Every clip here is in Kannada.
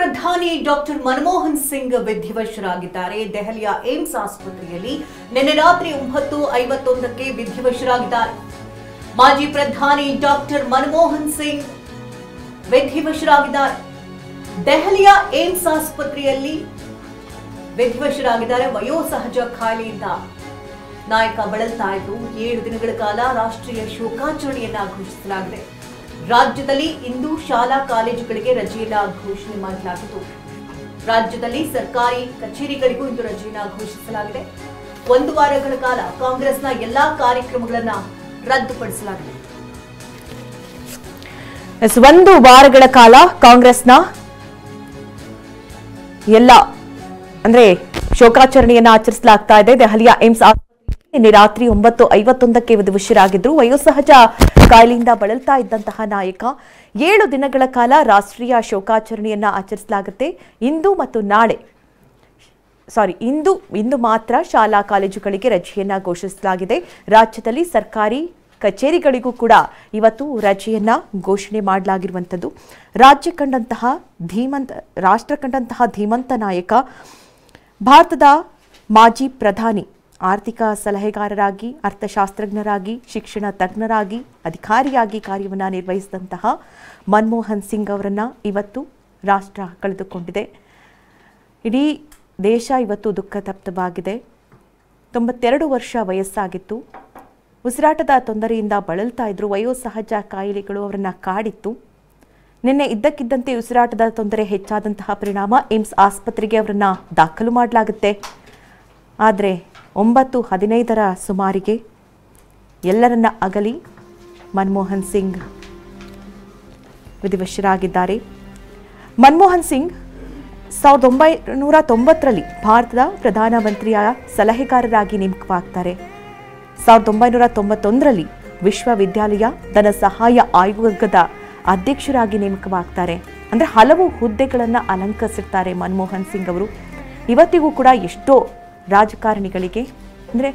ಪ್ರಧಾನಿ ಡಾಕ್ಟರ್ ಮನಮೋಹನ್ ಸಿಂಗ್ ವಿಧಿವಶರಾಗಿದ್ದಾರೆ. ದೆಹಲಿಯ ಏಮ್ಸ್ ಆಸ್ಪತ್ರೆಯಲ್ಲಿ ನಿನ್ನೆ ರಾತ್ರಿ 9:51ಕ್ಕೆ ವಿಧಿವಶರಾಗಿದ್ದಾರೆ. ಮಾಜಿ ಪ್ರಧಾನಿ ಡಾಕ್ಟರ್ ಮನಮೋಹನ್ ಸಿಂಗ್ ವಿಧಿವಶರಾಗಿದ್ದಾರೆ. ದೆಹಲಿಯ ಏಮ್ಸ್ ಆಸ್ಪತ್ರೆಯಲ್ಲಿ ವಿಧಿವಶರಾಗಿದ್ದಾರೆ. ವಯೋಸಹಜ ಕಾಯಿಲೆಯಿಂದ ನಾಯಕ ಬಳಲ್ತಾ ಇದ್ದು 7 ದಿನಗಳ ಕಾಲ ರಾಷ್ಟ್ರೀಯ ಶೋಕಾಚರಣೆಯನ್ನ ಘೋಷಿಸಲಾಗಿದೆ. ರಾಜ್ಯದಲ್ಲಿ ಇಂದು ಶಾಲಾ ಕಾಲೇಜುಗಳಿಗೆ ರಜೆಯನ್ನ ಘೋಷಣೆ ಮಾಡಲಾಗಿದ್ದು, ರಾಜ್ಯದಲ್ಲಿ ಸರ್ಕಾರಿ ಕಚೇರಿಗಳಿಗೂ ಇಂದು ರಜೆಯನ್ನ ಘೋಷಿಸಲಾಗಿದೆ. 1 ವಾರಗಳ ಕಾಲ ಕಾಂಗ್ರೆಸ್ನ ಎಲ್ಲಾ ಕಾರ್ಯಕ್ರಮಗಳನ್ನ ರದ್ದುಪಡಿಸಲಾಗಿದೆ. 1 ವಾರಗಳ ಕಾಲ ಕಾಂಗ್ರೆಸ್ನ ಎಲ್ಲ ಅಂದ್ರೆ ಶೋಕಾಚರಣೆಯನ್ನ ಆಚರಿಸಲಾಗ್ತಾ ಇದೆ. ದೆಹಲಿಯ ಏಮ್ಸ್ ನಿನ್ನೆ ರಾತ್ರಿ 9:51ಕ್ಕೆ ವಿಧಿವಶರಾಗಿದ್ರು. ವಯೋಸಹಜ ಕಾಯಿಲೆಯಿಂದ ಬಳಲ್ತಾ ಇದ್ದಂತಹ ನಾಯಕ 7 ದಿನಗಳ ಕಾಲ ರಾಷ್ಟ್ರೀಯ ಶೋಕಾಚರಣೆಯನ್ನ ಆಚರಿಸಲಾಗುತ್ತೆ. ಇಂದು ಮತ್ತು ನಾಳೆ ಇಂದು ಮಾತ್ರ ಶಾಲಾ ಕಾಲೇಜುಗಳಿಗೆ ರಜೆಯನ್ನ ಘೋಷಿಸಲಾಗಿದೆ. ರಾಜ್ಯದಲ್ಲಿ ಸರ್ಕಾರಿ ಕಚೇರಿಗಳಿಗೂ ಕೂಡ ಇವತ್ತು ರಜೆಯನ್ನ ಘೋಷಣೆ ಮಾಡಲಾಗಿರುವಂಥದ್ದು. ರಾಷ್ಟ್ರ ಕಂಡಂತಹ ಧೀಮಂತ ನಾಯಕ, ಭಾರತದ ಮಾಜಿ ಪ್ರಧಾನಿ, ಆರ್ಥಿಕ ಸಲಹೆಗಾರರಾಗಿ, ಅರ್ಥಶಾಸ್ತ್ರಜ್ಞರಾಗಿ, ಶಿಕ್ಷಣ ತಜ್ಞರಾಗಿ, ಅಧಿಕಾರಿಯಾಗಿ ಕಾರ್ಯವನ್ನು ನಿರ್ವಹಿಸಿದಂತಹ ಮನಮೋಹನ್ ಸಿಂಗ್ ಅವರನ್ನು ಇವತ್ತು ರಾಷ್ಟ್ರ ಕಳೆದುಕೊಂಡಿದೆ. ಇಡೀ ದೇಶ ಇವತ್ತು ದುಃಖತಪ್ತವಾಗಿದೆ. 92 ವರ್ಷ ವಯಸ್ಸಾಗಿತ್ತು. ಉಸಿರಾಟದ ತೊಂದರೆಯಿಂದ ಬಳಲ್ತಾ ಇದ್ರು. ವಯೋಸಹಜ ಕಾಯಿಲೆಗಳು ಅವರನ್ನು ಕಾಡಿತ್ತು. ನಿನ್ನೆ ಇದ್ದಕ್ಕಿದ್ದಂತೆ ಉಸಿರಾಟದ ತೊಂದರೆ ಹೆಚ್ಚಾದಂತಹ ಪರಿಣಾಮ ಏಮ್ಸ್ ಆಸ್ಪತ್ರೆಗೆ ಅವರನ್ನು ದಾಖಲು ಮಾಡಲಾಗುತ್ತೆ. ಆದರೆ 9:15ರ ಸುಮಾರಿಗೆ ಎಲ್ಲರನ್ನ ಅಗಲಿ ಮನಮೋಹನ್ ಸಿಂಗ್ ವಿಧಿವಶರಾಗಿದ್ದಾರೆ. ಮನಮೋಹನ್ ಸಿಂಗ್ 1990ರಲ್ಲಿ ಭಾರತದ ಪ್ರಧಾನಮಂತ್ರಿಯ ಸಲಹೆಗಾರರಾಗಿ ನೇಮಕವಾಗ್ತಾರೆ. 1991ರಲ್ಲಿ ವಿಶ್ವವಿದ್ಯಾಲಯ ಧನ ಸಹಾಯ ಆಯೋಗದ ಅಧ್ಯಕ್ಷರಾಗಿ ನೇಮಕವಾಗ್ತಾರೆ. ಅಂದರೆ ಹಲವು ಹುದ್ದೆಗಳನ್ನು ಅಲಂಕರಿಸಿರ್ತಾರೆ ಮನಮೋಹನ್ ಸಿಂಗ್ ಅವರು. ಇವತ್ತಿಗೂ ಕೂಡ ಎಷ್ಟೋ ರಾಜಕಾರಣಿಗಳಿಗೆ ಅಂದರೆ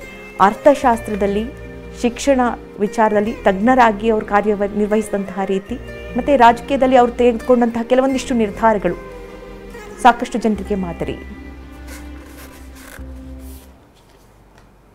ಅರ್ಥಶಾಸ್ತ್ರದಲ್ಲಿ, ಶಿಕ್ಷಣ ವಿಚಾರದಲ್ಲಿ ತಜ್ಞರಾಗಿ ಅವರು ಕಾರ್ಯನಿರ್ವಹಿಸಿದಂತಹ ರೀತಿ ಮತ್ತು ರಾಜಕೀಯದಲ್ಲಿ ಅವರು ತೆಗೆದುಕೊಂಡಂತಹ ಕೆಲವೊಂದಿಷ್ಟು ನಿರ್ಧಾರಗಳು ಸಾಕಷ್ಟು ಜನರಿಗೆ ಮಾದರಿ.